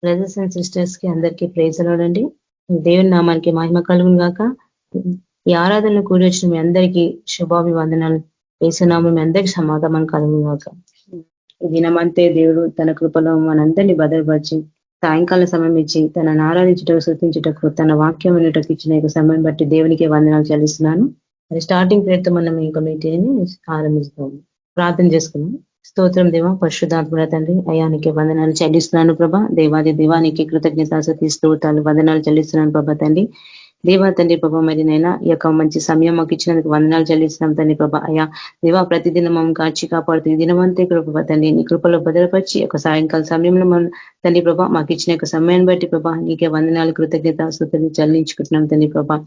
Brothers and sisters కి అందరికీ praise lord. దేవుని నామానికి మహిమ కలుగును గాక. ఈ ఆరాధనలో కూడి వచ్చిన మీ అందరికీ శుభాభివందనాలు. యేసునామం మీ అందరికీ సమాధానం కలుగును గాక. ఈ దినమంతే దేవుడు తన కృపలో మనందరినీ భద్రపరిచి సాయంకాల సమయం ఇచ్చి తనను ఆరాధించుటకు స్తుతించుటకు తన వాక్యం వినటకు ఇచ్చిన ఈ సమయం బట్టి దేవునికి వందనాలు చెల్లిస్తున్నాను. స్టార్టింగ్ ప్రేయర్తో మనం ఈ మీటింగ్ని ఆరంభిస్తాము. ప్రార్థన చేసుకున్నాం. స్తోత్రం దేవా, పరిశుద్ధాత్మడ తండ్రి, అయానికి వందనాలు చెల్లిస్తున్నాను ప్రభా. దేవాది దేవానికి కృతజ్ఞతాస్తుతి స్తోత్రాలు వందనాలు చెల్లిస్తున్నాను ప్రభా తండ్రి. దేవా తండ్రి ప్రభా, మరి నైనా ఈ యొక్క మంచి సమయం మాకు ఇచ్చినందుకు వందనాలు చెల్లిస్తున్నాం తండ్రి ప్రభా. అయా దేవా, ప్రతిదినం మమ్మల్ని కాచి కాపాడుతూ ఈ దినమంతే ప్రభా తండ్రి నీ కృపలో భద్రపరిచి యొక్క సాయంకాల సమయంలో మనం తండ్రి ప్రభా మాకు ఇచ్చిన యొక్క సమయాన్ని బట్టి ప్రభా నీకే వందనాలు కృతజ్ఞతాస్తుతులు చెల్లించుకుంటున్నాం తండ్రి ప్రభా.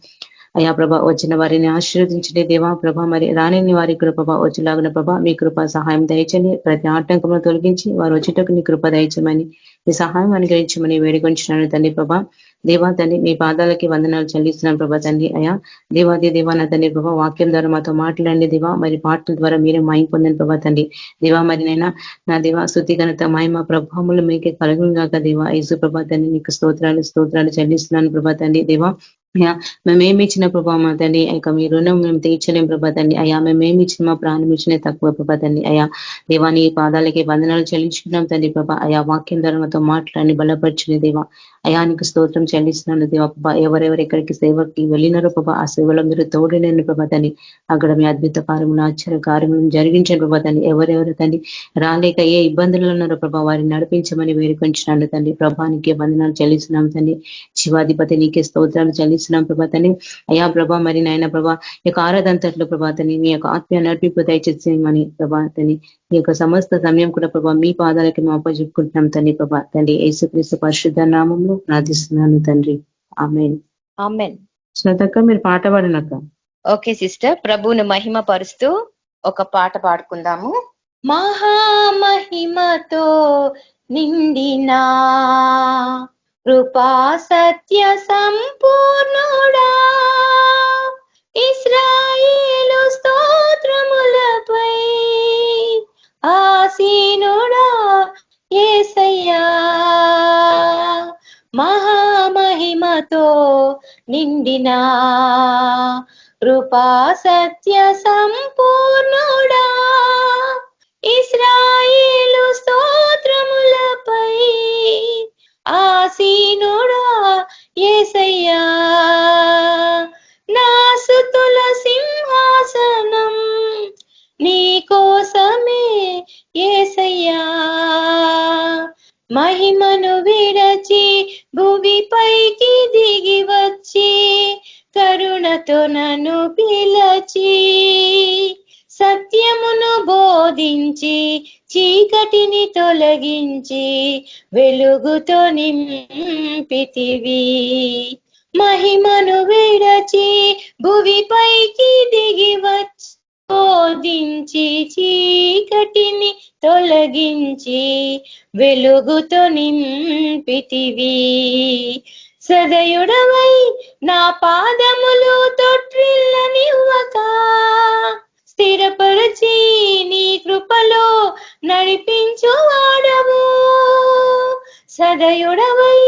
అయా ప్రభా, వచ్చిన వారిని ఆశీర్వదించండి దేవా ప్రభా. మరి రానిని వారి కృప వచ్చేలాగిన ప్రభా మీ కృప సహాయం దయచండి. ప్రతి ఆటంకంలో తొలగించి వారు వచ్చేటకు నీ కృప దయచమని, మీ సహాయం అనుగ్రహించమని వేడుకొంచున్నాను తండ్రి ప్రభా. దేవా తండ్రి మీ పాదాలకి వందనాలు చెల్లిస్తున్నాను ప్రభా తండ్రి. అయా దేవాది దేవా నా తండ్రి ప్రభా, వాక్యం ద్వారా మాతో మాట్లాడండి దేవా. మరి పాటల ద్వారా మీరే మాయం పొందని ప్రభా తండ్రి. దేవా మరి నైనా నా దేవా స్తుతి ఘనత మహిమ ప్రభావములు మీకే కలుగును గాక దేవా. యేసు ప్రభా తండ్రి నీకు స్తోత్రాలు చెల్లిస్తున్నాను ప్రభా తండ్రి. దేవా మేమేమి ఇచ్చిన ప్రభా మా తండ్రి, ఇక మీ రుణం మేము తీర్చలేం ప్రభా తండ్రి. అయా మేమేమి ఇచ్చిన మా ప్రాణం ఇచ్చినే తక్కువ ప్రభా తండ్రి. అయా దేవాని పాదాలకి వందనాలు చెల్లించుకున్నాం తండ్రి ప్రభా. అయా వాక్యం ధర్మతో మాట్లాడి బలపరచుని దేవా. అయానికి స్తోత్రం చెల్లిస్తున్నాను దేవా ప్రభా. ఎవరెవరు ఎక్కడికి సేవకి వెళ్ళినారో ప్రభా ఆ సేవలో మీరు తోడలేని ప్రభా తండ్రి. అక్కడ మీ అద్భుత కార్యములు ఆశ్చర్య కార్యములను జరిగించండి ప్రభా తండ్రి. ఎవరెవరు తండ్రి రాలేక ఏ ఇబ్బందులు ఉన్నారో ప్రభా వారిని నడిపించమని వేడుకొంచున్నాను తండ్రి. ప్రభానికి వందనాలు చెల్లిస్తున్నాం తండ్రి. శివాధిపతి నీకే స్తోత్రాలు చెల్లిస్తున్నాం ప్రభా తండ్రి. అయా ప్రభా మరి నాయన ప్రభా ఈ యొక్క ఆరాధంతట్లో ప్రభా తండ్రి మీ యొక్క ఆత్మీయ నడిపింపు దయచేసేయమని ప్రభా తండ్రి. ఈ యొక్క సమస్త సమయం కూడా ప్రభా మీ పాదాలకి మా అప్పచెప్పుకుంటున్నాం తండ్రి ప్రభా తండ్రి. యేసుక్రీస్తు పరిశుద్ధ నామంలో ప్రార్థిస్తున్నాను తండ్రి. ఆమేన్. ఆమేన్. శ్రద్ధక్క మీరు పాట పాడినక్క. ఓకే సిస్టర్, ప్రభువును మహిమ పరుస్తూ ఒక పాట పాడుకుందాము. మహామహిమతో నిండినా కృపా సత్య సంపూర్ణుడా, ఇశ్రాయేలు స్తోత్రములపై ఆసీనుడా యేసయ్యా. మహామహిమతో నిండినా కృపా సత్య సంపూర్ణుడా, ఇశ్రాయేలు స్తోత్రములపై ఆసీనుడా యేసయ్యా. నా స్తుతుల సింహాసనం నీ కోసమే యేసయ్యా. మహిమను విడచి భూమిపైకి దిగి వచ్చి కరుణతో నన్ను పిలచి సత్యమును బోధించి చీకటిని తొలగించి వెలుగుతో నింపితివి. మహిమను విడచి భూమిపైకి దిగి వచ్చి బోధించి చీకటిని తొలగించి వెలుగుతో నింపితివి. సదయుడవై నా పాదములు తొట్టిల్లనివ్వక స్థిరపరచి నీ కృపలో నడిపించు వాడవు. సదయుడవై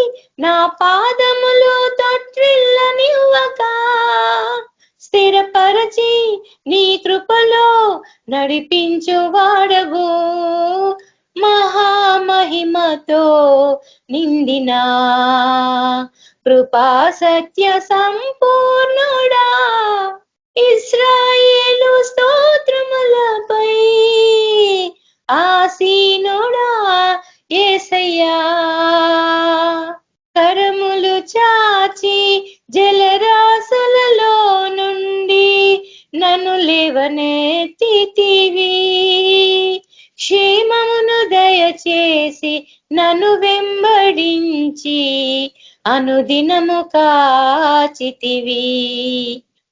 నా పాదములు తొట్టిల్లనివ్వక స్థిరపరచి నీ కృపలో నడిపించు వాడవు. మహామహిమతో నిండినా కృపా సత్య సంపూర్ణుడా, ఇశ్రాయేలు స్తోత్రములపై ఆసీనుడా యేసయ్యా. కరములు చాచి జలరాశులలో నుండి నన్ను లేవనెత్తితివి. క్షేమమును దయచేసి నన్ను వెంబడించి అనుదినము కాచితివి.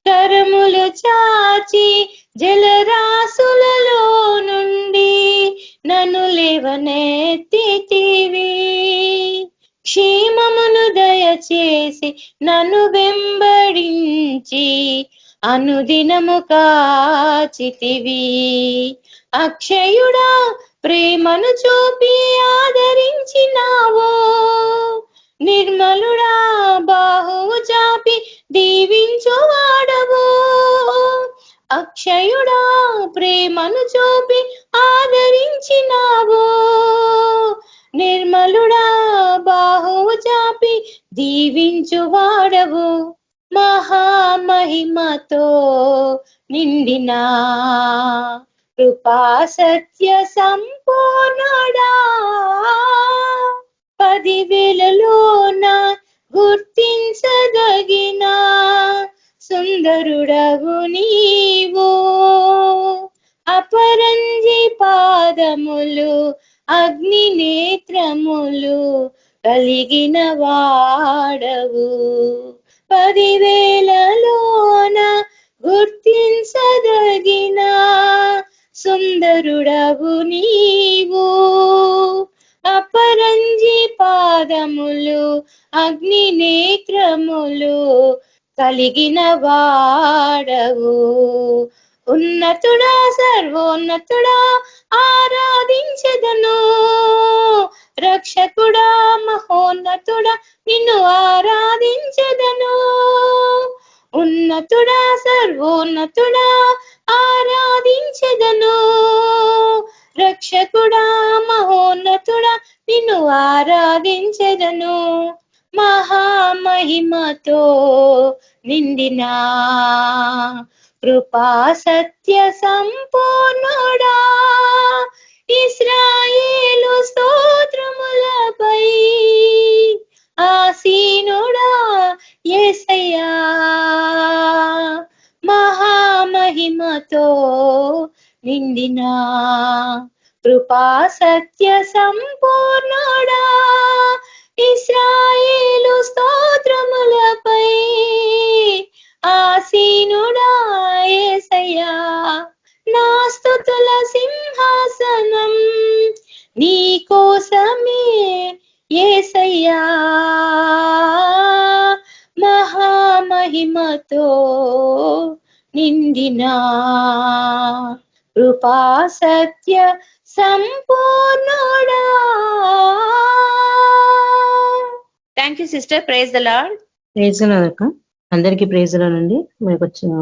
కరములు చాచి జలరాశులలో నుండి నన్ను లేవనెత్తితివి. క్షేమమును దయచేసి నన్ను వెంబడించి అనుదినము కాచితివి. అక్షయుడా ప్రేమను చూపి ఆదరించినావో, నిర్మలుడా బాహువు చాపి దీవించువాడవు. అక్షయుడా ప్రేమను చూపి ఆదరించినావో, నిర్మలుడా బాహువు చాపి దీవించువాడవు. మహామహిమతో నిండిన కృపా సత్య సంపూర్ణుడా, 10,000లోన గుర్తించదగిన సుందరుడవు నీవు. అపరంజి పాదములు అగ్ని నేత్రములు కలిగిన వాడవు. 10,000లోన గుర్తించదగిన సుందరుడవు నీవు. అపరంజి పాదములు అగ్ని నేత్రములు కలిగిన వాడవు. ఉన్నతుడా సర్వోన్నతుడా ఆరాధించెదను, రక్షకుడా మహోన్నతుడా నిన్ను ఆరాధించెదను. ఉన్నతుడా సర్వోన్నతుడా ఆరాధించెదను, రక్షకుడా మహోన్నతుడా నిన్ను ఆరాధించెదను. మహామహిమతో నిండిన కృపా సత్య సంపూర్ణుడా, ఇశ్రాయేలు స్తోత్రములపై ఆసీనుడా యేసయ్యా. మహామహిమతో నిండిన కృపా సత్య సంపూర్ణుడా, ఇశ్రాయేలు స్తోత్రములపై ఆసీనుడా యేసయ్యా. నా స్తుతుల సింహాసనం నీ కోసమే యేసయ్యా. మహామహిమతో నిండిన కృపా సత్య సంపూర్ణుడా. Thank you sister. Praise the lord. Praise the lord అక్క. అందరికీ ప్రైజ్ ద లార్డ్ అండి. మనకు వచ్చిన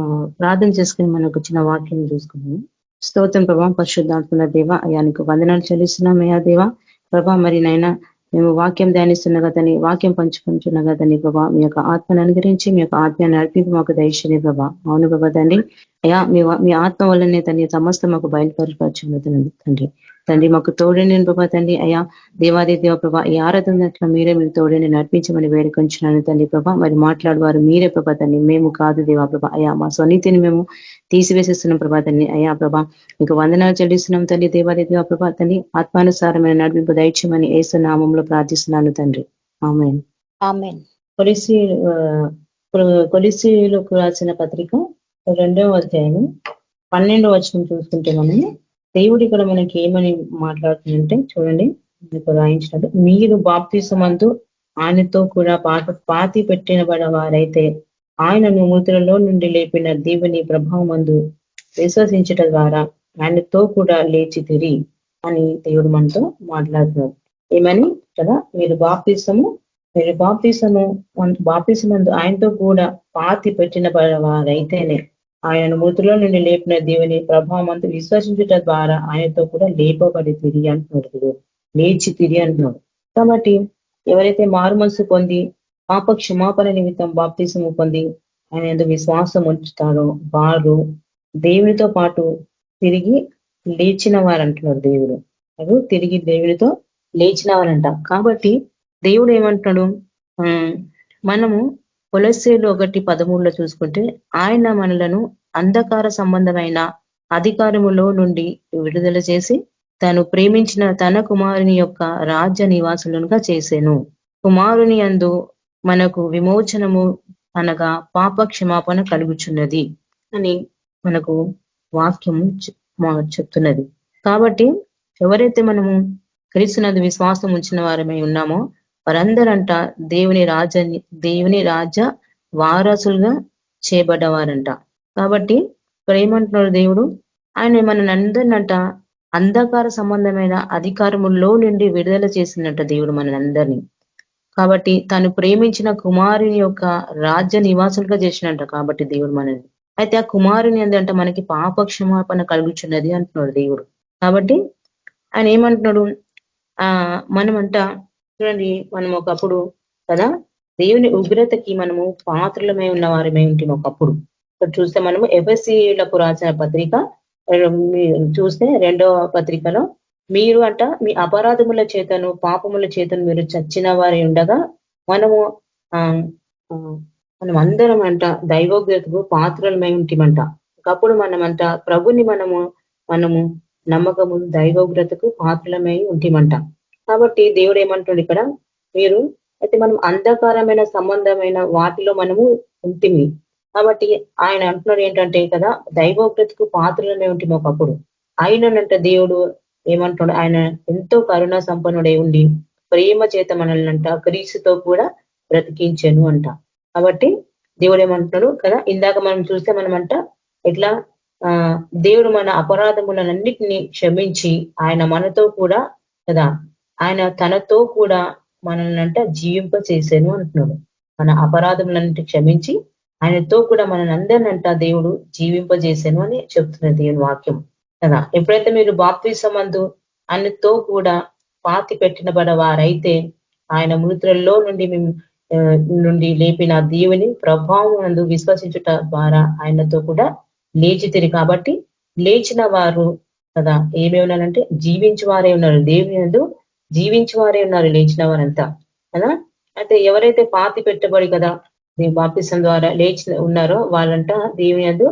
ప్రార్థన చేసుకుని మనకు వచ్చిన వాక్యం చూసుకున్నాము. స్తోత్రం ప్రభా, పరిశుద్ధాత్మల దేవ, అయానికి వందనాలు చెల్లిస్తున్నాం. అయ్యా దేవ ప్రభా, మరి నాయన మేము వాక్యం ధ్యానిస్తున్న కదని, వాక్యం పంచుకుంటున్న కదని ప్రభా, మీ యొక్క ఆత్మను అనుగ్రహించి మీ యొక్క ఆత్మను నడిపి మాకు దయచేయండి ప్రభా. అవును ప్రభా తండ్రి, అయ్యా మీ ఆత్మ వల్లనే తండ్రి సమస్త మాకు బయలుపరచున్నది తండ్రి. తండ్రి మాకు తోడండి ప్రభా తండ్రి. అయ్యా దేవాది దేవ ప్రభా, ఈ ఆరాధనట్లో మీరే మీరు తోడండి నడిపించమని వేడుకొంచున్నాను తండ్రి ప్రభా. మరి మాట్లాడేవారు మీరే ప్రభా తండ్రి, మేము కాదు దేవా ప్రభా. అయ్యా మా స్వనీతిని మేము తీసివేసేస్తున్నాం ప్రభా తండ్రి. అయ్యా ప్రభా మీకు వందనాలు చెల్లిస్తున్నాం తండ్రి. దేవాది దేవ ప్రభా తండ్రి, ఆత్మానుసారమైన నడిపింపు దయచేయమని యేసు నామములో ప్రార్థిస్తున్నాను తండ్రి. ఆమేన్. ఆమేన్. కొలిసీలకు రాసిన పత్రిక 2వ అధ్యాయం 12వ వచనం చూసుకుంటే మనం దేవుడు ఇక్కడ మనకి ఏమని మాట్లాడుతుందంటే చూడండి, మీకు రాయించినట్టు, మీరు బాప్తిసమందు ఆయనతో కూడా పాతి పెట్టిన వారైతే ఆయనను మృతులలో నుండి లేపిన దేవుని ప్రభావమందు విశ్వసించట ద్వారా ఆయనతో కూడా లేచితిరి అని దేవుడు మనతో మాట్లాడుతున్నారు. ఏమని కదా, మీరు బాప్తిసమందు ఆయనతో కూడా పాతి పెట్టిన వారైతేనే ఆయన మృతుల నుండి లేపిన దేవుని ప్రభావమంతా విశ్వసించుట ద్వారా ఆయనతో కూడా లేపబడి తిరిగి అంటున్నాడు, లేచి తిరిగి అంటున్నాడు. కాబట్టి ఎవరైతే మారు మనసు పొంది పాప క్షమాపణ నిమిత్తం బాప్తిసము పొంది ఆయన ఎందుకు విశ్వాసం ఉంచుతారో వారు దేవునితో పాటు తిరిగి లేచిన వారంటున్నాడు దేవుడు. అది తిరిగి దేవునితో లేచిన వారంట. కాబట్టి దేవుడు ఏమంటున్నాడు, మనము కొలస్సీలు 1:13 చూసుకుంటే ఆయన మనలను అంధకార సంబంధమైన అధికారములో నుండి విడుదల చేసి తను ప్రేమించిన తన కుమారుని యొక్క రాజ్య నివాసులుగా చేసెను. కుమారుని యందు మనకు విమోచనము అనగా పాప క్షమాపణ కలుగుచున్నది అని మనకు వాక్యం చెప్తున్నది. కాబట్టి ఎవరైతే మనము క్రీస్తునందు విశ్వాసం ఉంచిన వారమై ఉన్నామో వారందరంట దేవుని రాజ్య వారసులుగా చేయబడ్డవారంట. కాబట్టి ఇక్కడ ఏమంటున్నాడు దేవుడు, ఆయన మన అందరినంట అంధకార సంబంధమైన అధికారములో నుండి విడుదల చేసినట్ట దేవుడు మనందరినీ. కాబట్టి తను ప్రేమించిన కుమారుని యొక్క రాజ్య నివాసులుగా చేసినట్ట కాబట్టి దేవుడు మనల్ని. అయితే ఆ కుమారుని ఏంటంటే మనకి పాప క్షమాపణ కలుగుచున్నది అంటున్నాడు దేవుడు. కాబట్టి ఆయన ఏమంటున్నాడు, మనమంట చూడండి, మనం ఒకప్పుడు కదా దేవుని ఉగ్రతకి మనము పాత్రలమై ఉన్న వారమై ఉంటాం ఒకప్పుడు. ఇక్కడ చూస్తే మనము ఎఫెసీయులకు రాసిన పత్రిక చూస్తే 2వ పత్రికలో మీరు అంట మీ అపరాధముల చేతను పాపముల చేతను మీరు చచ్చిన వారి ఉండగా మనము మనం అందరం అంట దైవోగ్రతకు పాత్రలమై ఉంటిమంట. ఒకప్పుడు మనమంట ప్రభుని మనము నమ్మకము దైవోగ్రతకు పాత్రలమై ఉంటిమంట. కాబట్టి దేవుడు ఏమంటాడు ఇక్కడ, మీరు అయితే మనం అంధకారమైన సంబంధమైన వాటిలో మనము ఉంటిమి. కాబట్టి ఆయన అంటున్నాడు ఏంటంటే కదా, దైవోగ్రతకు పాత్రలమై ఉంటిమి ఒకప్పుడు. ఆయనంట దేవుడు ఏమంటున్నాడు, ఆయన ఎంతో కరుణా సంపన్నుడై ఉండి ప్రేమ చేత మనల్ని అంట క్రీస్తుతో కూడా బ్రతికించాను అంట. కాబట్టి దేవుడు ఏమంటున్నాడు కదా, ఇందాక మనం చూస్తే మనమంట ఇట్లా దేవుడు మన అపరాధములన్నిటినీ క్షమించి ఆయన మనతో కూడా కదా, ఆయన తనతో కూడా మనల్ని అంట జీవింప చేశాను అంటున్నాడు. మన అపరాధములన్నిటి క్షమించి ఆయనతో కూడా మనల్ని అందరినంట దేవుడు జీవింపజేశాను అని చెప్తున్నది దేవుని వాక్యం కదా. ఎప్పుడైతే మీరు బాప్తిసమందు ఆయనతో కూడా పాతి పెట్టినబడ వారైతే ఆయన మృతులలో నుండి లేపిన దేవుని ప్రభావం నందు విశ్వసించుట ద్వారా ఆయనతో కూడా లేచితిరి. కాబట్టి లేచిన వారు కదా ఏమే ఉన్నారంటే జీవించి వారే ఉన్నారు, దేవుని నందు జీవించి వారే ఉన్నారు లేచిన వారంతా కదా. అయితే ఎవరైతే పాతి పెట్టబడి కదా బాప్తిసం ద్వారా లేచి ఉన్నారో వాళ్ళంట దేవుని యందు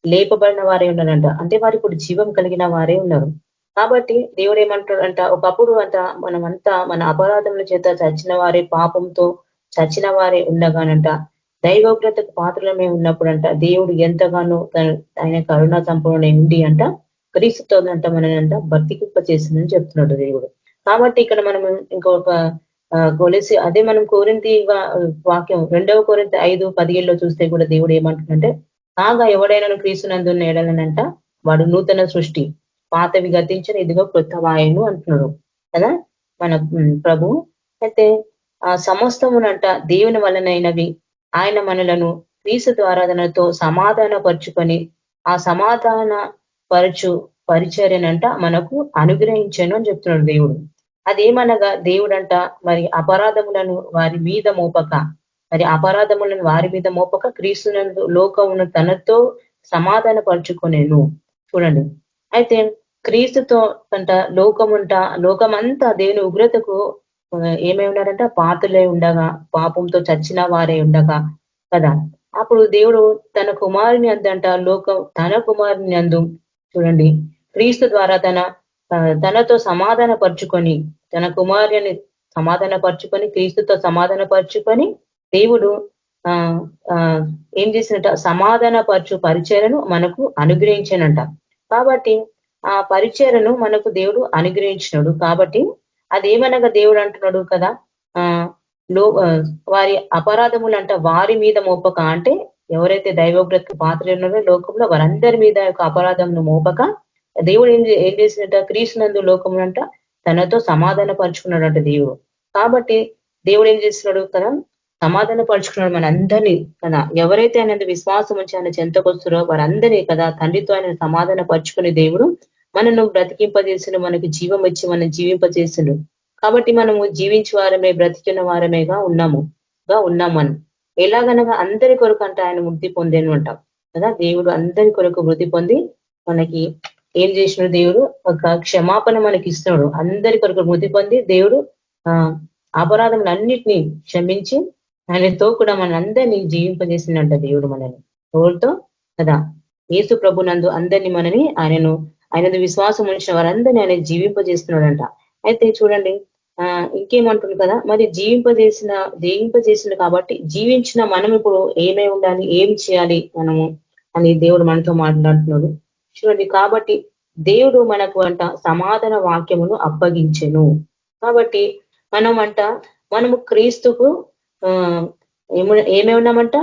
లేపబడిన వారే ఉన్నారంట. అంటే వారు ఇప్పుడు జీవం కలిగిన వారే ఉన్నారు. కాబట్టి దేవుడు ఏమంటాడంట, ఒకప్పుడు అంట మనమంతా మన అపరాధముల చేత చచ్చిన వారే, పాపంతో చచ్చిన వారే ఉండగానంట దైవోగ్రతకు పాత్రలమే ఉన్నప్పుడంట దేవుడు ఎంతగానో ఆయన కరుణా సంపూర్ణ ఉండి అంట క్రీస్తుతో అంట మననంట బ్రతికింప చేసిందని చెప్తున్నాడు దేవుడు. కాబట్టి ఇక్కడ మనం ఇంకొక కొలిసి అదే మనం కొరింథీ వాక్యం 2వ కొరింథీ 5:17 చూస్తే కూడా దేవుడు ఏమంటుందంటే, కాగా ఎవడైనా క్రీస్తునందున్న ఎడలనంట వాడు నూతన సృష్టి, పాతవి గతించిన ఇదిగో కృతవాయను అంటున్నాడు కదా మన ప్రభు. అయితే ఆ సమస్తమునంట దేవుని వలనైనవి ఆయన మనలను క్రీస్తు ద్వారాధనతో సమాధాన పరుచుకొని ఆ సమాధాన పరిచర్యనంట మనకు అనుగ్రహించాను అని చెప్తున్నాడు దేవుడు. అదేమనగా దేవుడంట మరి అపరాధములను వారి మీద మోపక, క్రీస్తునందు లోకమును తనతో సమాధాన పరుచుకొనేను. చూడండి, అయితే క్రీస్తుతో అంట లోకమంతా దేవుని ఉగ్రతకు ఏమై ఉన్నారంట పాతులై ఉండగా, పాపంతో చచ్చిన వారే ఉండగా కదా. అప్పుడు దేవుడు తన కుమారుని అందంట తన కుమారుని అందు చూడండి క్రీస్తు ద్వారా తనతో సమాధాన పరుచుకొని, తన కుమారుని సమాధాన పరుచుకొని క్రీస్తుతో సమాధాన పరుచుకొని దేవుడు ఏం చేసినట్ట సమాధాన పరిచర్యను మనకు అనుగ్రహించానంట. కాబట్టి ఆ పరిచర్యను మనకు దేవుడు అనుగ్రహించినాడు. కాబట్టి అదేమనగా దేవుడు అంటున్నాడు కదా, వారి అపరాధములంట వారి మీద మోపక, అంటే ఎవరైతే దైవోగ్రతకు పాత్ర ఉన్నారో లోకంలో వారందరి మీద యొక్క అపరాధంను మోపక దేవుడు ఏం చేసినట్ట క్రీస్తునందు లోకమునంట తనతో సమాధాన పరుచుకున్నాడంట దేవుడు. కాబట్టి దేవుడు ఏం చేస్తున్నాడు కదా, సమాధాన పరుచుకున్నాడు మన అందరినీ కదా. ఎవరైతే ఆయన విశ్వాసం ఉంచి ఆయన చెంతకొస్తారో వారందరినీ కదా తండ్రితో ఆయన సమాధాన పరుచుకునే దేవుడు మనను బ్రతికింపజేసిండు, మనకి జీవం ఇచ్చి మనం జీవింపజేసిండు. కాబట్టి మనము జీవించి వారమే, బ్రతికిన వారమేగా ఉన్నాము మనం. ఎలాగనగా అందరి కొరకు అంటే ఆయన మృతి పొందేను అంటాం కదా. దేవుడు అందరి కొరకు మృతి పొంది మనకి ఏం చేసినాడు, దేవుడు ఒక క్షమాపణ మనకి ఇస్తున్నాడు. అందరి కొరకు మృతి పొంది దేవుడు అపరాధములన్నిటినీ క్షమించి ఆయనతో కూడా మనందరినీ జీవింపజేసిందంట దేవుడు మనని. ఎవరితో కదా, యేసు ప్రభునందు అందరినీ మనని ఆయన విశ్వాసం ఉంచిన వారందరినీ ఆయన జీవింపజేస్తున్నాడంట. అయితే చూడండి ఇంకేమంటుంది కదా, మరి జీవింపజేసిన కాబట్టి జీవించిన మనం ఇప్పుడు ఏమై ఉండాలి, ఏం చేయాలి మనము అని దేవుడు మనతో మాట్లాడుతున్నాడు. చూడండి, కాబట్టి దేవుడు మనకు అంట సమాధాన వాక్యమును అప్పగించెను. కాబట్టి మనము క్రీస్తుకు ఏమై ఉన్నామంట,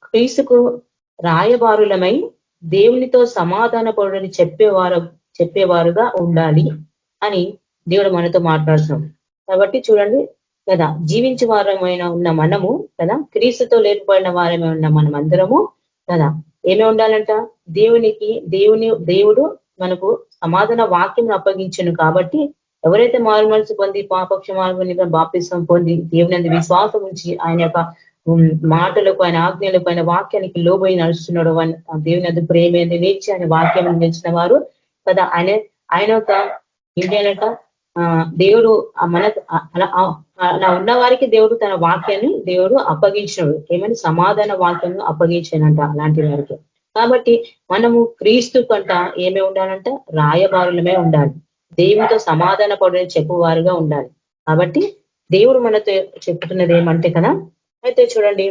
క్రీస్తుకు రాయబారులమై దేవునితో సమాధాన పడుని చెప్పేవారుగా ఉండాలి అని దేవుడు మనతో మాట్లాడుతున్నాం. కాబట్టి చూడండి కదా, జీవించే వారమైన ఉన్న మనము కదా, క్రీస్తుతో లేకపోయిన వారమే ఉన్న మనం అందరము కదా, ఏమి ఉండాలంట? దేవుడు మనకు సమాధాన వాక్యం అప్పగించను కాబట్టి ఎవరైతే మారు మనసు పొంది పాపక్షమార్గంగా బాప్తిసం పొంది దేవుని విశ్వాసం ఉంచి ఆయన యొక్క మాటలకు, ఆయన ఆజ్ఞలకు, ఆయన వాక్యానికి లోబడి నడుస్తున్నాడు, దేవుని అందు ప్రేమ నేర్చి ఆయన వాక్యం నిలిచిన వారు కదా, ఆయన యొక్క ఏంటంట దేవుడు అలా ఉన్న వారికి దేవుడు తన వాక్యాన్ని దేవుడు అప్పగించినాడు. ఏమని? సమాధాన వాక్యాన్ని అప్పగించానంట అలాంటి వారికి. కాబట్టి మనము క్రీస్తు కంట ఏమే ఉండాలంట? రాయబారులమే ఉండాలి. దేవునితో సమాధాన పడని చెప్పువారుగా ఉండాలి. కాబట్టి దేవుడు మనతో చెప్పుతున్నది ఏమంటే కదా, అయితే చూడండి,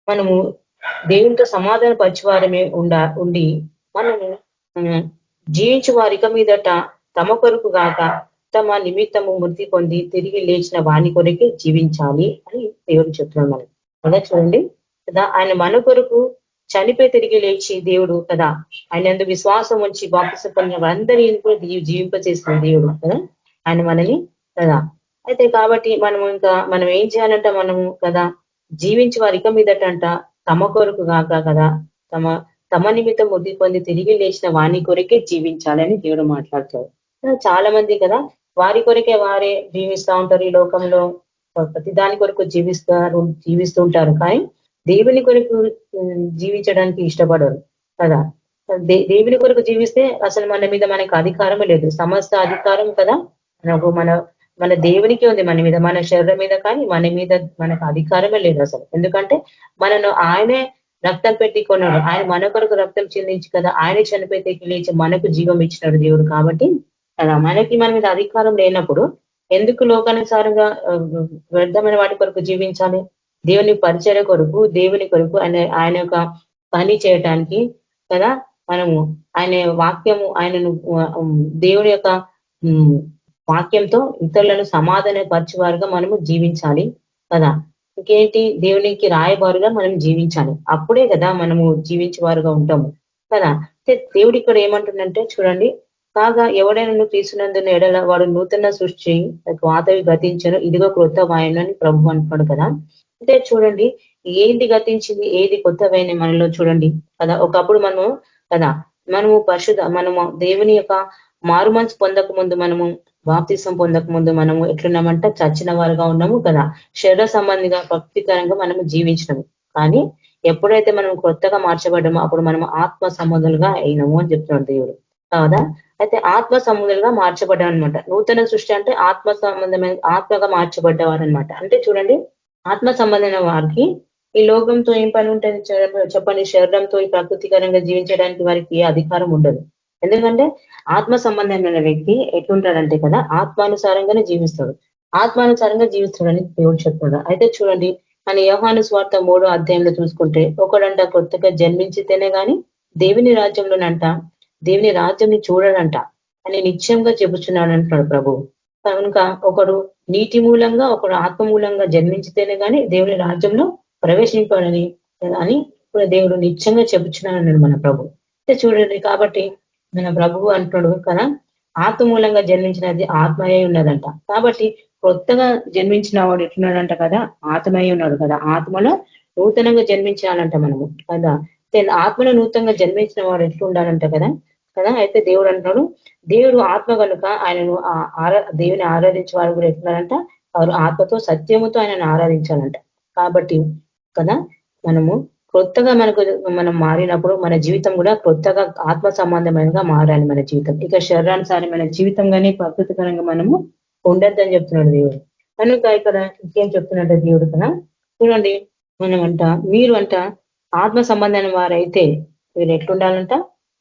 మనము దేవునితో సమాధాన పరిచేవారమే ఉండి మనము జీవించు వారిక మీదట తమ కొరకు గాక తమ నిమిత్తము మృతి పొంది తిరిగి లేచిన వాని కొరకే జీవించాలి అని దేవుడు చెప్తున్నాడు మనకి కదా. చూడండి కదా, ఆయన మన కొరకు చనిపోయి తిరిగి లేచి దేవుడు కదా, ఆయన ఎందుకు విశ్వాసం వచ్చి బాప్తిసం పొందిన వారందరినీ కూడా జీవింపచేసిన దేవుడు కదా ఆయన మనని కదా. అయితే కాబట్టి మనం ఏం చేయాలంట? మనము కదా జీవించి వారిక మీదటంట తమ కొరకు గాక కదా తమ నిమిత్తం మృతి పొంది తిరిగి లేచిన వాని కొరకే జీవించాలని దేవుడు మాట్లాడతాడు. చాలా మంది కదా వారి కొరకే వారే జీవిస్తూ ఉంటారు ఈ లోకంలో, ప్రతి దాని కొరకు జీవిస్తూ ఉంటారు. కానీ దేవుని కొరకు జీవించడానికి ఇష్టపడరు కదా. దేవుని కొరకు జీవిస్తే అసలు మన మీద మనకు అధికారమే లేదు. సమస్త అధికారం కదా మన దేవునికి ఉంది మన మీద, మన శరీరం మీద, కానీ మన మీద మనకు అధికారమే లేదు అసలు. ఎందుకంటే మనను ఆయనే రక్తం పెట్టి కొన్నాడు, ఆయన మన కొరకు రక్తం చెల్లించి కదా ఆయన చనిపోతే లేచి మనకు జీవం ఇచ్చినాడు దేవుడు. కాబట్టి కదా మనకి మన మీద అధికారం లేనప్పుడు ఎందుకు లోకానుసారంగా వ్యర్థమైన వాటి కొరకు జీవించాలి? దేవుని పరిచయ కొరకు, దేవుని కొరకు ఆయన యొక్క పని చేయటానికి కదా మనము ఆయన వాక్యము, ఆయనను దేవుని యొక్క వాక్యంతో ఇతరులను సమాధాన పరిచేవారుగా మనము జీవించాలి కదా. ఇంకేంటి? దేవునికి రాయబారుగా మనం జీవించాలి. అప్పుడే కదా మనము జీవించేవారుగా ఉంటాము కదా. దేవుడు ఇక్కడ ఏమంటుందంటే చూడండి, కాగా ఎవడైనా తీసుకున్నందున ఎడల వాడు నూతన సృష్టి, వాతవి గతించను, ఇదిగో క్రొత్త వాయను అని ప్రభు అంటున్నాడు కదా. అంటే చూడండి, ఏది గతించింది, ఏది కొత్తవైన మనలో చూడండి కదా. ఒకప్పుడు మనము దేవుని యొక్క మారు మనసు పొందక ముందు, మనము బాప్తిసం పొందక ముందు మనము ఎట్లున్నామంట? చచ్చిన వారుగా ఉన్నాము కదా. శరీర సంబంధిగా భక్తికరంగా మనము జీవించినాము. కానీ ఎప్పుడైతే మనం కొత్తగా మార్చబడ్డామో అప్పుడు మనం ఆత్మ సంబంధులుగా అయినాము అని చెప్తున్నాడు దేవుడు కాదా. అయితే ఆత్మ సంబంధులుగా మార్చబడ్డాం అనమాట. నూతన సృష్టి అంటే ఆత్మ సంబంధమైన, ఆత్మగా మార్చబడ్డవారు అనమాట. అంటే చూడండి, ఆత్మ సంబంధమైన వారికి ఈ లోకంతో ఏం పని ఉంటుంది చెప్పండి? శరీరంతో ఈ ప్రకృతికరంగా జీవించడానికి వారికి ఏ అధికారం ఉండదు. ఎందుకంటే ఆత్మ సంబంధమైన వ్యక్తి ఎట్లుంటాడంటే కదా, ఆత్మానుసారంగానే జీవిస్తాడు. ఆత్మానుసారంగా జీవిస్తాడని దేవుడు చెప్తాడు. అయితే చూడండి, మన యోహాను సువార్త 3వ అధ్యాయంలో చూసుకుంటే, ఒకడంట కొత్తగా జన్మించితేనే గాని దేవుని రాజ్యంలోనంట దేవుని రాజ్యంని చూడడంట అని నిశ్చయంగా చెబుతున్నాడు అంటున్నాడు ప్రభు. కనుక ఒకడు నీటి మూలంగా, ఒకడు ఆత్మ మూలంగా జన్మించితేనే గాని దేవుని రాజ్యంలో ప్రవేశింపాడని ఇప్పుడు దేవుడు నిశ్చయంగా చెబుతున్నాడు అన్నాడు మన ప్రభు. అయితే చూడండి, కాబట్టి మన ప్రభువు అంటున్నాడు కదా, ఆత్మ మూలంగా జన్మించినది ఆత్మయే ఉన్నదంట. కాబట్టి కొత్తగా జన్మించిన వాడు ఎట్లున్నాడంట కదా, ఆత్మయే ఉన్నాడు కదా. ఆత్మలో నూతనంగా జన్మించాలంట మనము కదా. ఆత్మలో నూతనంగా జన్మించిన వాడు ఎట్లుండాలంట కదా. అయితే దేవుడు అంటున్నాడు, దేవుడు ఆత్మ కనుక ఆయనను దేవుని ఆరాధించే వారు కూడా ఎట్లున్నారంట, వారు ఆత్మతో సత్యముతో ఆయనను ఆరాధించాలంట. కాబట్టి కదా మనము కొత్తగా మనం మారినప్పుడు మన జీవితం కూడా కొత్తగా ఆత్మ సంబంధమైనగా మారాలి మన జీవితం. ఇక శరీరానుసారమైన జీవితంగానే ప్రకృతికరంగా మనము ఉండొద్దని చెప్తున్నాడు దేవుడు. కనుక ఇక్కడ ఇంకేం చెప్తున్నాడు దేవుడు కదా, చూడండి, మీరు ఆత్మ సంబంధమైన వారైతే మీరు ఎట్లుండాలంట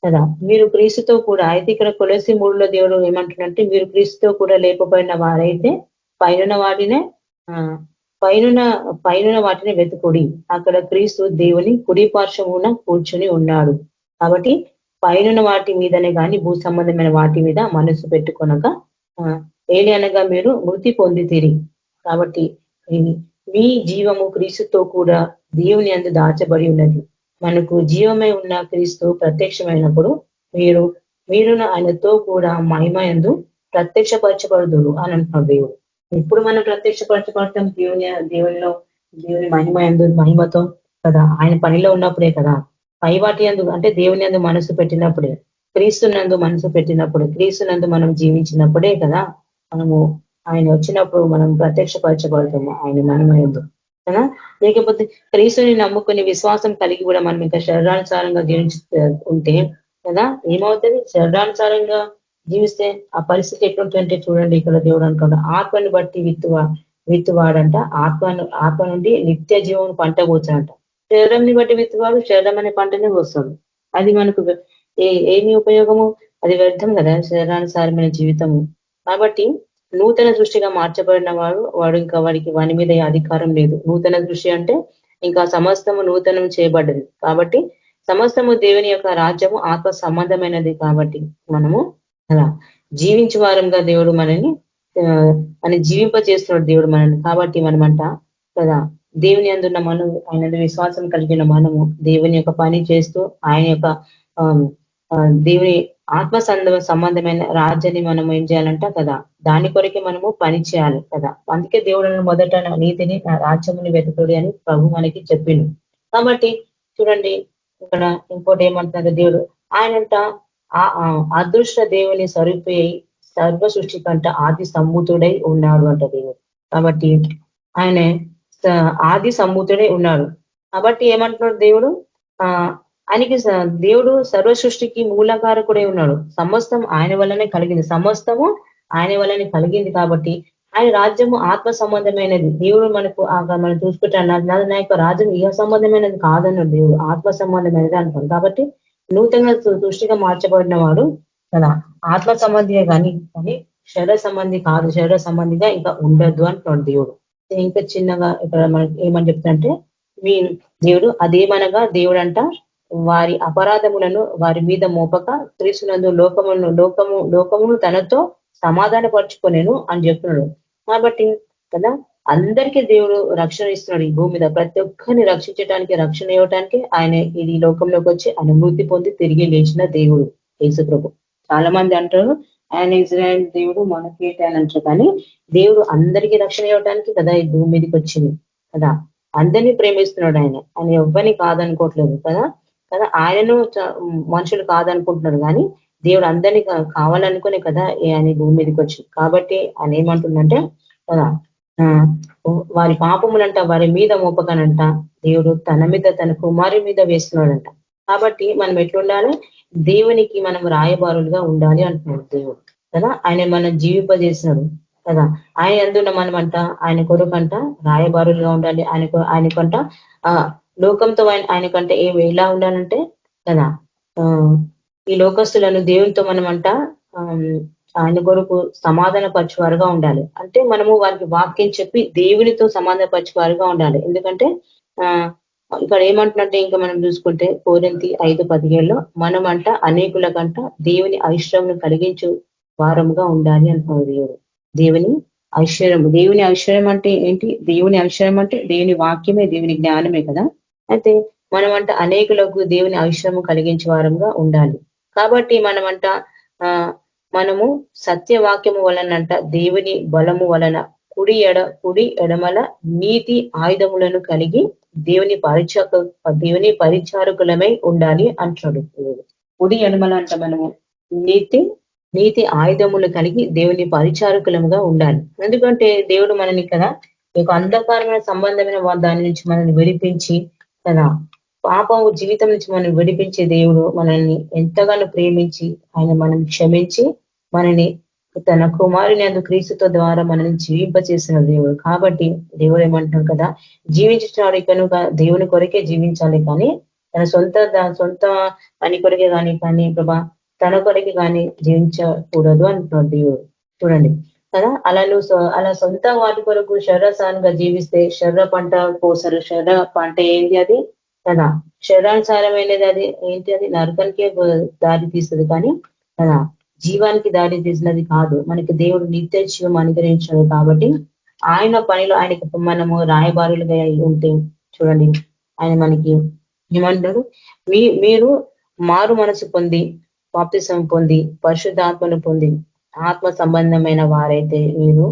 కదా, మీరు క్రీస్తుతో కూడా. అయితే ఇక్కడ కొలసి 3లో దేవుడు ఏమంటున్నంటే, మీరు క్రీస్తుతో కూడా లేకపోయిన వారైతే పైన వాటిని వెతుకుడి, అక్కడ క్రీస్తు దేవుని కుడి పార్శ్వమున కూర్చుని ఉన్నాడు. కాబట్టి పైన వాటి మీదనే కానీ భూ సంబంధమైన వాటి మీద మనసు పెట్టుకొనక ఏలి అనగా మీరు మృతి పొందితిరి. కాబట్టి మీ జీవము క్రీస్తుతో కూడా దేవుని అందు దాచబడి ఉన్నది. మనకు జీవమై ఉన్న క్రీస్తు ప్రత్యక్షమైనప్పుడు మీరు మీరును ఆయనతో కూడా మహిమ యందు ప్రత్యక్షపరచబడుదురు అని అంటున్నాడు దేవుడు. ఇప్పుడు మనం ప్రత్యక్షపరచబడతాం దేవుని మహిమ యందు మహిమతో కదా, ఆయన పనిలో ఉన్నప్పుడే కదా. పై వాటి యందు అంటే దేవుని యందు మనసు పెట్టినప్పుడే, క్రీస్తునందు మనసు పెట్టినప్పుడు, క్రీస్తునందు మనం జీవించినప్పుడే కదా మనము ఆయన వచ్చినప్పుడు మనం ప్రత్యక్షపరచబడతాము ఆయన మహిమ యందు కదా. లేకపోతే క్రీస్తుని నమ్ముకుని విశ్వాసం కలిగి కూడా మనం ఇంకా శరీరానుసారంగా జీవించి ఉంటే కదా ఏమవుతుంది? శరీరానుసారంగా జీవిస్తే ఆ పరిస్థితి ఎట్లుంటుందంటే చూడండి, ఇక్కడ దేవుడు అనుకుంటా ఆత్మని బట్టి విత్తువాడంట ఆత్మ నుండి నిత్య జీవం పంట పోతాడంట. శరీరంని బట్టి విత్తువాడు శరీరం అనే పంటనే పోస్తాడు. అది మనకు ఏమి ఉపయోగము? అది వ్యర్థం కదా శరీరానుసారమైన జీవితము. కాబట్టి నూతన సృష్టిగా మార్చబడిన వాడు ఇంకా వాని మీద అధికారం లేదు. నూతన సృష్టి అంటే ఇంకా సమస్తము నూతనం చేయబడ్డది. కాబట్టి సమస్తము దేవుని యొక్క రాజ్యము ఆత్మ సంబంధమైనది. కాబట్టి మనము అలా జీవించే వారంగా దేవుడు మనని జీవింప చేస్తున్నాడు దేవుడు మనల్ని. కాబట్టి మనమంట కదా దేవుని అందున్న మనం ఆయన విశ్వాసం కలిగిన మనము దేవుని యొక్క పని చేస్తూ ఆయన యొక్క దేవుని ఆత్మ సంబంధమైన రాజ్యాన్ని మనం ఏం చేయాలంట కదా, దాని కొరకే మనము పని చేయాలి కదా. అందుకే దేవుడు మొదట నీతిని రాజ్యముని వెతుకుడు అని ప్రభు మనకి చెప్పిండు. కాబట్టి చూడండి ఇక్కడ ఇంకోటి ఏమంటున్నారు దేవుడు ఆయనంట అదృష్ట దేవుని స్వరూపి సర్వ సృష్టి కంట ఆది సంభూతుడై ఉన్నాడు అంట దేవుడు. కాబట్టి ఆయన ఆది సంభూతుడై ఉన్నాడు. కాబట్టి ఏమంటున్నాడు దేవుడు ఆయనకి దేవుడు సర్వ సృష్టికి మూలకారకుడై ఉన్నాడు. సమస్తం ఆయన వల్లనే కలిగింది, సమస్తము ఆయన వల్లనే కలిగింది. కాబట్టి ఆయన రాజ్యము ఆత్మ సంబంధమైనది. దేవుడు మనకు మనం చూసుకుంటాడు నా యొక్క రాజ్యం ఇహ సంబంధమైనది కాదన్నాడు దేవుడు, ఆత్మ సంబంధమైనది అంటాడు. కాబట్టి నూతనంగా సృష్టిగా మార్చబడిన వాడు కదా ఆత్మ సంబంధిగా కానీ శరీర సంబంధి కాదు, శరీర సంబంధిగా ఇంకా ఉండద్దు అంటున్నాడు దేవుడు. ఇంకా చిన్నగా ఇక్కడ మనకి ఏమని చెప్తాడంటే మీ దేవుడు అదేమనగా దేవుడు అంట వారి అపరాధములను వారి మీద మోపక క్రీస్తునందు లోకమును తనతో సమాధాన పరుచుకోలేను అని చెప్తున్నాడు. కాబట్టి కదా అందరికీ దేవుడు రక్షణ ఇస్తున్నాడు. ఈ భూమి మీద ప్రతి ఒక్కరిని రక్షించడానికి రక్షణ ఇవ్వటానికి ఆయన ఈ లోకంలోకి వచ్చి అనుభూతి పొంది తిరిగి లేచిన దేవుడు యేసు ప్రభు. చాలా మంది అంటారు ఆయన ఇజ్రాయెల్ దేవుడు మనకేంటి అని అంటారు, కానీ దేవుడు అందరికీ రక్షణ ఇవ్వటానికి కదా ఈ భూమి మీదకి వచ్చింది కదా. అందరినీ ప్రేమిస్తున్నాడు ఆయన ఎవ్వరిని కాదనుకోవట్లేదు కదా. ఆయనను మనుషులు కాదనుకుంటున్నారు, కానీ దేవుడు అందరినీ కావాలనుకునే కదా ఆయన భూమి మీదకి వచ్చింది. కాబట్టి ఆయన ఏమంటుందంటే కదా వారి పాపములంట వారి మీద మోపకనంట దేవుడు తన మీద తన కుమారి మీద వేస్తున్నాడంట. కాబట్టి మనం ఎట్లుండాలి? దేవునికి మనం రాయబారులుగా ఉండాలి అంటున్నాడు దేవుడు కదా. ఆయన మనం జీవింపజేసినాడు కదా. ఆయన అందున్న మనమంట ఆయన కొరకంట రాయబారులుగా ఉండాలి. ఆయనకంట లోకంతో ఆయనకంటే ఎలా ఉండాలంటే కదా ఈ లోకస్తులను దేవునితో మనమంట ఆయన కొరకు సమాధాన పరచువారుగా ఉండాలి. అంటే మనము వారికి వాక్యం చెప్పి దేవునితో సమాధాన పరచువారుగా ఉండాలి. ఎందుకంటే ఇక్కడ ఏమంటున్నట్టే ఇంకా మనం చూసుకుంటే కొరింథీ 5:17 మనమంట అనేకులకంట దేవుని ఐశ్వర్యం కలిగించు వారముగా ఉండాలి అంటున్నాడు దేవుడు. దేవుని ఐశ్వర్యం అంటే ఏంటి? దేవుని ఐశ్వర్యం అంటే దేవుని వాక్యమే, దేవుని జ్ఞానమే కదా. అయితే మనమంట అనేకులకు దేవుని ఐశ్వర్యం కలిగించే వారంగా ఉండాలి. కాబట్టి మనము సత్యవాక్యము వలనంట దేవుని బలము వలన కుడి ఎడమల నీతి ఆయుధములను కలిగి దేవుని పరిచారకులమై ఉండాలి అంటున్నాడు. కుడి ఎడమల అంట మనము నీతి ఆయుధములు కలిగి దేవుని పరిచారకులముగా ఉండాలి. ఎందుకంటే దేవుడు మనని కదా ఈ అంధకారమైన సంబంధమైన దాని నుంచి మనల్ని విడిపించి కదా పాపం జీవితం నుంచి మనం విడిపించే దేవుడు మనల్ని ఎంతగానో ప్రేమించి ఆయన మనం క్షమించి మనని తన కుమారుని అందు క్రీస్తుతో ద్వారా మనల్ని జీవింపచేసిన దేవుడు. కాబట్టి దేవుడు ఏమంటున్నాడు కదా జీవించాడు కనుక దేవుని కొరకే జీవించాలి, కానీ తన సొంత పని కొరకే కానీ ప్రభా తన కొరకే కానీ జీవించకూడదు అంటున్నాడు దేవుడు. చూడండి కదా అలా సొంత వాటి కొరకు శరీరానుసారంగా జీవిస్తే శరీర పంట కోసరు. శరీర పంట ఏంటి? అది కదా శరీరానుసారమైనది. అది ఏంటి? అది నరకానికే దారి తీస్తుంది, కానీ కదా జీవానికి దారి తీసినది కాదు. మనకి దేవుడు నిత్య జీవం అనుగ్రహించాడు. కాబట్టి ఆయన పనిలో ఆయనకి మనము రాయబారులుగా ఉంటే చూడండి ఆయన మనకి ఏమంటాడు, మీరు మారు మనసు పొంది బాప్తిసం పొంది పరిశుద్ధాత్మను పొంది ఆత్మ సంబంధమైన వారైతే మీరు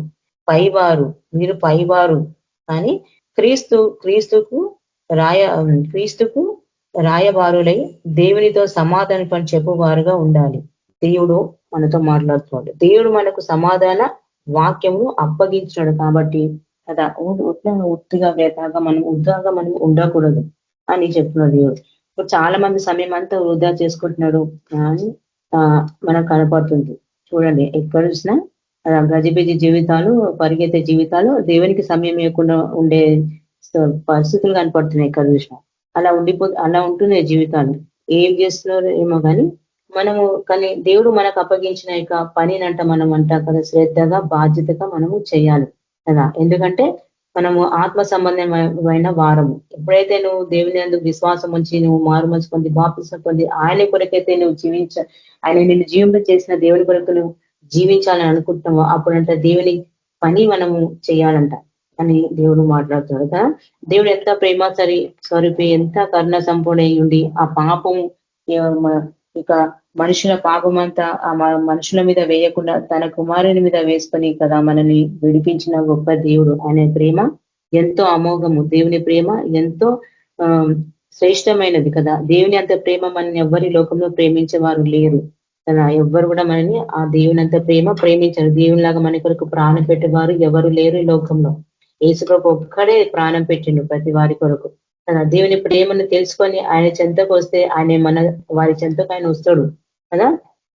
పైవారు కానీ క్రీస్తుకు క్రీస్తుకు రాయబారులై దేవునితో సమాధాన పని చెప్పువారుగా ఉండాలి. దేవుడు మనతో మాట్లాడుతున్నాడు. దేవుడు మనకు సమాధాన వాక్యము అప్పగించాడు కాబట్టి కదా ఉత్తిగా మనం ఉండకూడదు అని చెప్తున్నాడు దేవుడు. ఇప్పుడు చాలా మంది సమయం అంతా వృధా చేసుకుంటున్నాడు అని మనకు కనపడుతుంది. చూడండి ఎక్కడ చూసినా గజిబిజి జీవితాలు, పరిగెత్తే జీవితాలు, దేవునికి సమయం ఇవ్వకుండా ఉండే పరిస్థితులు కనపడుతున్నాయి ఎక్కడ చూసినా. అలా ఉంటున్నాయి జీవితాలు. ఏం చేస్తున్నారు ఏమో కానీ దేవుడు మనకు అప్పగించిన యొక్క పనినంట కదా శ్రద్ధగా బాధ్యతగా మనము చేయాలి కదా. ఎందుకంటే మనము ఆత్మ సంబంధమైన వారము. ఎప్పుడైతే నువ్వు దేవుని అందుకు విశ్వాసం ఉంచి నువ్వు మారు మనసు పొంది బాప్తిసం పొంది ఆయన కొరకైతే నువ్వు ఆయన నిన్ను జీవింప చేసిన దేవుని కొరకు నువ్వు జీవించాలని అనుకుంటున్నావు, అప్పుడంట దేవుని పని మనము చేయాలంట అని దేవుడు మాట్లాడుతున్నాడు కదా. దేవుడు ఎంత ప్రేమ స్వరూపి, ఎంత కరుణ సంపూర్ణ ఉండి ఆ పాపం ఇక మనుషుల పాపం అంతా ఆ మనుషుల మీద వేయకుండా తన కుమారుని మీద వేసుకొని కదా మనల్ని విడిపించిన గొప్ప దేవుడు. ఆయన ప్రేమ ఎంతో అమోఘము. దేవుని ప్రేమ ఎంతో శ్రేష్టమైనది కదా. దేవుని అంత ప్రేమ మనని ఎవ్వరి లోకంలో ప్రేమించేవారు లేరు కదా. ఎవ్వరు కూడా మనని ఆ దేవుని అంత ప్రేమించారు. దేవునిలాగా మన కొరకు ప్రాణం పెట్టేవారు ఎవరు లేరు ఈ లోకంలో. యేసుప్రభు ఒక్కడే ప్రాణం పెట్టిండు ప్రతి వారి కొరకు కదా. దేవుని ప్రేమను తెలుసుకొని ఆయన చెంతకు వస్తే ఆయన వారి చెంతకు ఆయన వస్తాడు కదా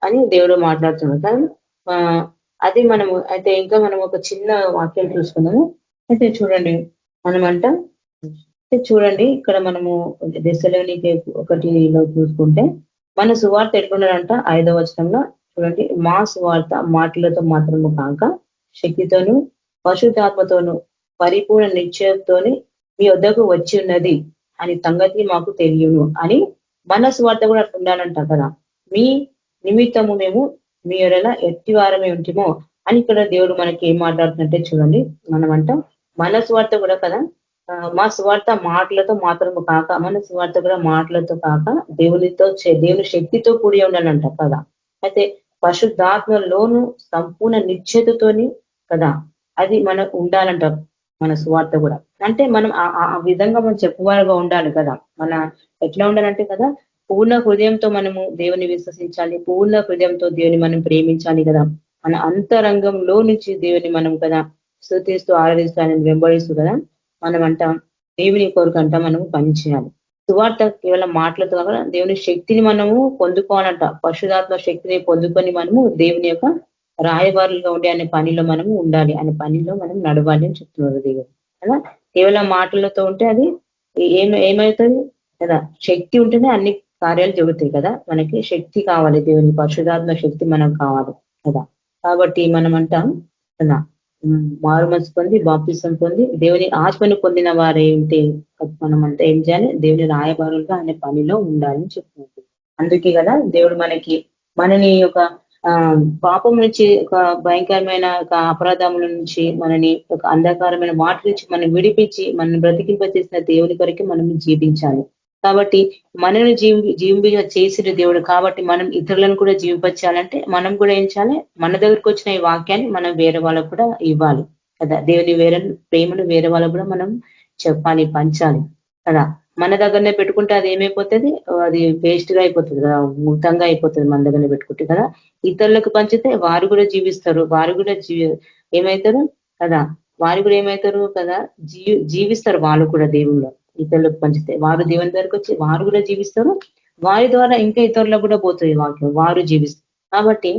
అని దేవుడు మాట్లాడుతున్నాడు. కానీ అది మనము అయితే ఇంకా మనం ఒక చిన్న వాక్యం చూసుకుందాము. అయితే చూడండి ఇక్కడ మనము దశలోనికి 1లో చూసుకుంటే మన సువార్త ఎట్లున్నాడంట 5వ వచనంలో చూడండి. మా సువార్త మాటలతో మాత్రము కాక శక్తితోనూ పరిశుద్ధాత్మతోనూ పరిపూర్ణ నిశ్చయంతోని మీ వద్దకు వచ్చి ఉన్నది అని సంగతి మాకు తెలియను అని మన సువార్త కూడా అట్లా ఉండాలంట కదా. మీ నిమిత్తము మేము మీ ఎవరైనా ఎట్టి వారమే ఉంటేమో అని ఇక్కడ దేవుడు మనకి ఏం మాట్లాడుతుంటే చూడండి. మన సువార్త కూడా కదా, మా సువార్త మాటలతో మాత్రము కాక మన సువార్త కూడా మాటలతో కాక దేవుని శక్తితో కూడి ఉండాలంట కదా. అయితే పరిశుద్ధాత్మలోను సంపూర్ణ నిశ్చయతతోని కదా అది మనకు ఉండాలంట మన సువార్త కూడా. అంటే మనం ఆ విధంగా మనం చెప్పువారుగా ఉండాలి కదా. మన ఎట్లా ఉండాలంటే కదా పూర్ణ హృదయంతో మనము దేవుని విశ్వసించాలి, పూర్ణ హృదయంతో దేవుని మనం ప్రేమించాలి కదా. మన అంతరంగంలో నుంచి దేవుని మనం కదా స్తుతిస్తూ ఆరాధిస్తూ ఆయన వెంబడిస్తూ కదా మనమంట దేవుని కొరకంట మనము పనిచేయాలి. సువార్త కేవలం మాటలతో కాకుండా దేవుని శక్తిని మనము పొందుకోవాలంట. పరిశుధాత్మ శక్తిని పొందుకొని మనము దేవుని యొక్క రాయబారులుగా ఉండే అనే పనిలో మనము ఉండాలి, అనే పనిలో మనం నడవాలి అని చెప్తున్నారు దేవుడు కదా. కేవలం మాటలతో ఉంటే అది ఏమవుతుంది కదా, శక్తి ఉంటేనే అన్ని కార్యాలు జరుగుతాయి కదా. మనకి శక్తి కావాలి, దేవుని పరిశుధాత్మ శక్తి మనకు కావాలి కదా. కాబట్టి మనమంటాం కదా మారు మనసు పొంది బాప్తిసం పొంది దేవుని ఆత్మను పొందిన వారేంటి మనమంతా ఏం చేయాలి, దేవుని రాయబారులుగా అనే పనిలో ఉండాలని చెప్తున్నారు. అందుకే కదా దేవుడు మనని ఒక పాపం నుంచి, ఒక భయంకరమైన ఒక అపరాధముల నుంచి, మనని ఒక అంధకారమైన వాటి నుంచి మనం విడిపించి మనం బ్రతికింపచేసిన దేవుని కొరకే మనం జీవించాలి. కాబట్టి మనల్ని జీవింప చేసిన దేవుడు కాబట్టి మనం ఇతరులను కూడా జీవించాలంటే మనం కూడా ఏం చేయాలి, మన దగ్గరికి వచ్చిన ఈ వాక్యాన్ని మనం వేరే వాళ్ళకు కూడా ఇవ్వాలి కదా. దేవుని ప్రేమను వేరే వాళ్ళకు కూడా మనం చెప్పాలి, పంచాలి కదా. మన దగ్గరనే పెట్టుకుంటే అది ఏమైపోతుంది, అది వేస్ట్ గా అయిపోతుంది కదా, మూతంగా అయిపోతుంది మన దగ్గరనే పెట్టుకుంటే కదా. ఇతరులకు పంచితే వారు కూడా జీవిస్తారు, వారు కూడా ఏమవుతారు కదా, వారు కూడా ఏమవుతారు కదా, జీవిస్తారు వాళ్ళు కూడా దేవుళ్ళు. ఇతరులకు పంచితే వారు దేవుని దగ్గరకు వచ్చి వారు కూడా జీవిస్తారు, వారి ద్వారా ఇంకా ఇతరులకు కూడా పోతుంది వాక్యం, వారు జీవిస్తారు. కాబట్టి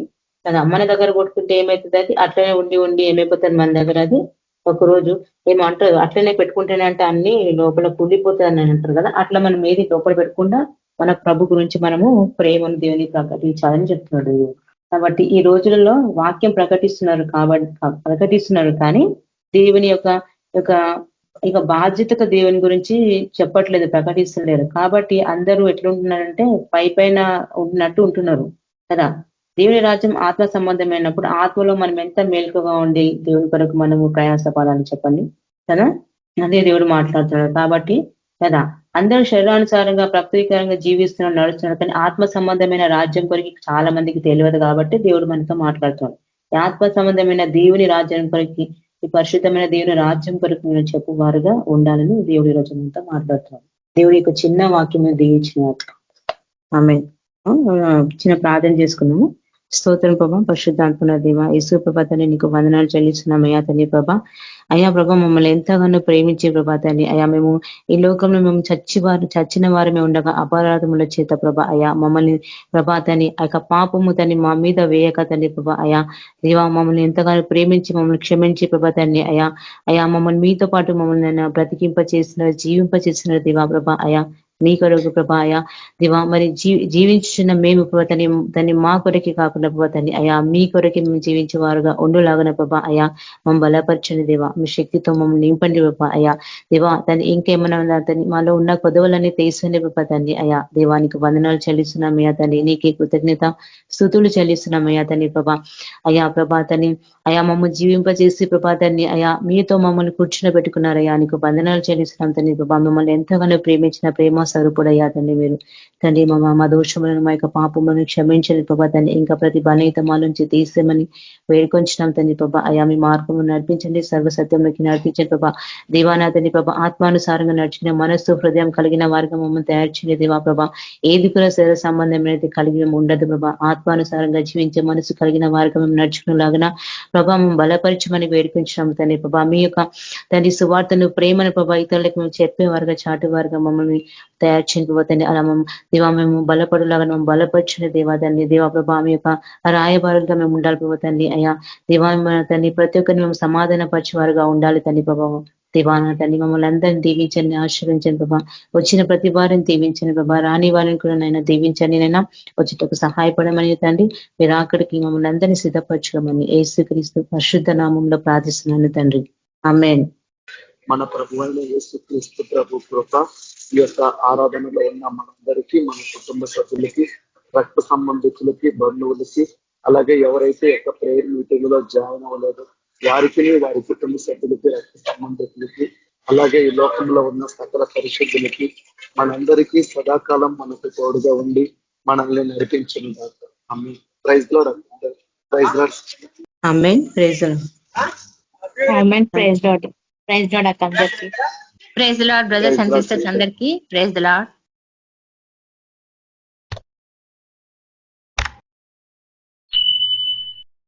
కదా మన దగ్గర కొట్టుకుంటే ఏమవుతుంది, అది అట్లనే ఉండి ఏమైపోతుంది మన దగ్గర. అది ఒకరోజు ఏమంటారు అట్లనే పెట్టుకుంటేనే అంటే అన్ని లోపల కుండిపోతుంది అని అంటారు కదా. అట్లా మనం ఏది లోపల పెట్టుకుండా మన ప్రభు గురించి మనము ప్రేమను దేవుని ప్రకటించాలని చెప్తున్నాడు. కాబట్టి ఈ రోజులలో వాక్యం ప్రకటిస్తున్నారు కానీ దేవుని యొక్క బాధ్యతగా దేవుని గురించి చెప్పట్లేదు, ప్రకటిస్తలేరు. కాబట్టి అందరూ ఎట్లుంటున్నారంటే పైన ఉన్నట్టు ఉంటున్నారు కదా. దేవుని రాజ్యం ఆత్మ సంబంధమైనప్పుడు ఆత్మలో మనం ఎంత మేలుకగా ఉండి దేవుని కొరకు మనము ప్రయాసపడాలని చెప్పండి కదా. అదే దేవుడు మాట్లాడుతున్నాడు. కాబట్టి కదా అందరూ శరీరానుసారంగా ప్రకృతికరంగా జీవిస్తున్నాడు, నడుస్తున్నాడు. కానీ ఆత్మ సంబంధమైన రాజ్యం కొరికి చాలా మందికి తెలియదు కాబట్టి దేవుడు మనతో మాట్లాడుతున్నాడు. ఈ ఆత్మ సంబంధమైన దేవుని రాజ్యం కొరికి, ఈ పరిశుద్ధమైన దేవుని రాజ్యం కొరకు మీరు చెప్పువారుగా ఉండాలని దేవుడి రోజు మనతో మాట్లాడుతున్నాడు. దేవుడి యొక్క చిన్న వాక్యం దీవించిన ఆమె చిన్న ప్రార్థన చేసుకున్నాము. స్తోత్రం ప్రభా, పరిశుద్ధాత్మన దేవ యేసు ప్రభా తండ్రి నీకు వందనాలు చెల్లిస్తున్నాం అయ్యా తండ్రి ప్రభా. అయ్యా ప్రభా మమ్మల్ని ఎంతగానో ప్రేమించే ప్రభా తండ్రి అయ్యా మేము ఈ లోకంలో మేము చచ్చిన వారమే ఉండగా అపరాధముల చేత ప్రభా అయ్యా మమ్మల్ని ప్రభా తండ్రి ఆ యొక్క పాపము తండ్రి మా మీద వేయక తండ్రి ప్రభా అయ్యా దేవా మమ్మల్ని ఎంతగానో ప్రేమించి మమ్మల్ని క్షమించి ప్రభా తండ్రి అయ్యా అయ్యా మమ్మల్ని మీతో పాటు మమ్మల్ని బ్రతికింప చేస్తున్నారు, జీవింప చేస్తున్నారు దేవా ప్రభా అయ్యా మీ కొరకు ప్రభా అయ్యా దివా మరి జీవించున్న మేము దాన్ని మా కొరకి కాకుండా ప్రభా తండ్రి అయ్యా మీ కొరకి మేము జీవించే వారుగా ఉండులాగన ప్రభా అయ్యా మమ్మల్ని బలపరచండి దేవా, మీ శక్తితో మమ్మల్ని నింపండి ప్రభా అయ్యా దేవా దాన్ని ఇంకేమన్నా తండ్రి మాలో ఉన్న కొదవలన్నీ తీసుకోండి ప్రభా తండ్రి అయ్యా దేవానికి వందనాలు చెల్లిస్తున్నామయ్యా తండ్రి, నీకే కృతజ్ఞత స్తుతులు చెల్లిస్తున్నామయ్యా తండ్రి ప్రభా అయ్యా ప్రభా తండ్రి అయ్యా మమ్మల్ని జీవింపజేసి ప్రభా తండ్రి అయ్యా మీతో మమ్మల్ని కూర్చుని పెట్టుకున్నారయ్యా, నీకు వందనాలు చెల్లిస్తున్నాం తండ్రి ప్రభా. మిమ్మల్ని ఎంతగానో ప్రేమించిన ప్రేమ స్వరూపుడయ్యా తండ్రి మీరు తండ్రి మా దోషములను మా యొక్క పాపములను క్షమించండి ప్రభా తండ్రి, ఇంకా ప్రతి బలహీనతల నుంచి తీసేమని వేడుకొంచున్నాం తండ్రి ప్రభా అయ్యా మీ మార్గము నడిపించండి, సర్వసత్యంలోకి నడిపించండి ప్రభా దేవానా తండ్రి ప్రభా. ఆత్మానుసారంగా నడిచిన మనస్సు హృదయం కలిగిన వారిగా మమ్మల్ని తయారు చేయండి దేవా ప్రభా. ఏది కూడా శరీర సంబంధమైనది కలిగి ఉండదు ప్రభా, ఆత్మానుసారంగా జీవించే మనసు కలిగిన వారిగా మేము నడుచుకునేలాగిన ప్రభా మేము బలపరచమని వేడుకుంటున్నాం తండ్రి ప్రభా. మీ యొక్క తండ్రి సువార్తను ప్రేమను ప్రభా ఇతరులకు మేము చెప్పేవారుగా చాటువారుగా మమ్మల్ని తయారు చేయకపోతండి, అలా దేవా మేము బలపడులాగా మేము బలపరచిన దేవా తండ్రి దేవా ప్రభా మీ యొక్క రాయబారులుగా మేము ఉండాలి ప్రభా తండ్రి అయ్యా దేవా తండ్రి ప్రతి ఒక్కరిని మేము సమాధాన పరిచేవారుగా ఉండాలి తండ్రి ప్రభావం దేవాన తండ్రి మమ్మల్ని అందరినీ దీవించండి, ఆశీర్వించండి ప్రభా. వచ్చిన ప్రతి వారిని దీవించండి ప్రభా, రాని వారిని కూడా నైనా దీవించండి నైనా వచ్చేటకు సహాయపడమని తండ్రి, మీరు అక్కడికి మమ్మల్ని అందరినీ సిద్ధపరచుకోమని యేసుక్రీస్తు పరిశుద్ధ నామంలో ప్రార్థిస్తున్నాను తండ్రి, ఆమేన్. మన ప్రభు అయిన యేసుక్రీస్తు ప్రభు కృప ఈ యొక్క ఆరాధనలో ఉన్న మనందరికీ, మన కుటుంబ సభ్యులకి, రక్త సంబంధికులకి, బంధువులకి, అలాగే ఎవరైతే యొక్క ప్రేయర్ మీటింగ్ లో జాయిన్ అవ్వలేదు వారికి, వారి కుటుంబ సభ్యులకి, రక్త సంబంధికులకి, అలాగే ఈ లోకంలో ఉన్న సకల పరిశుద్ధులకి మనందరికీ సదాకాలం మనకు తోడుగా ఉండి మనల్ని నడిపించిన దాకా. Amen. Praise lord. Praise lord. Amen. Praise lord. Amen. Praise lord. Praise lord అక్క అందరికి. Praise lord brothers and sisters అందరికి. Praise the lord.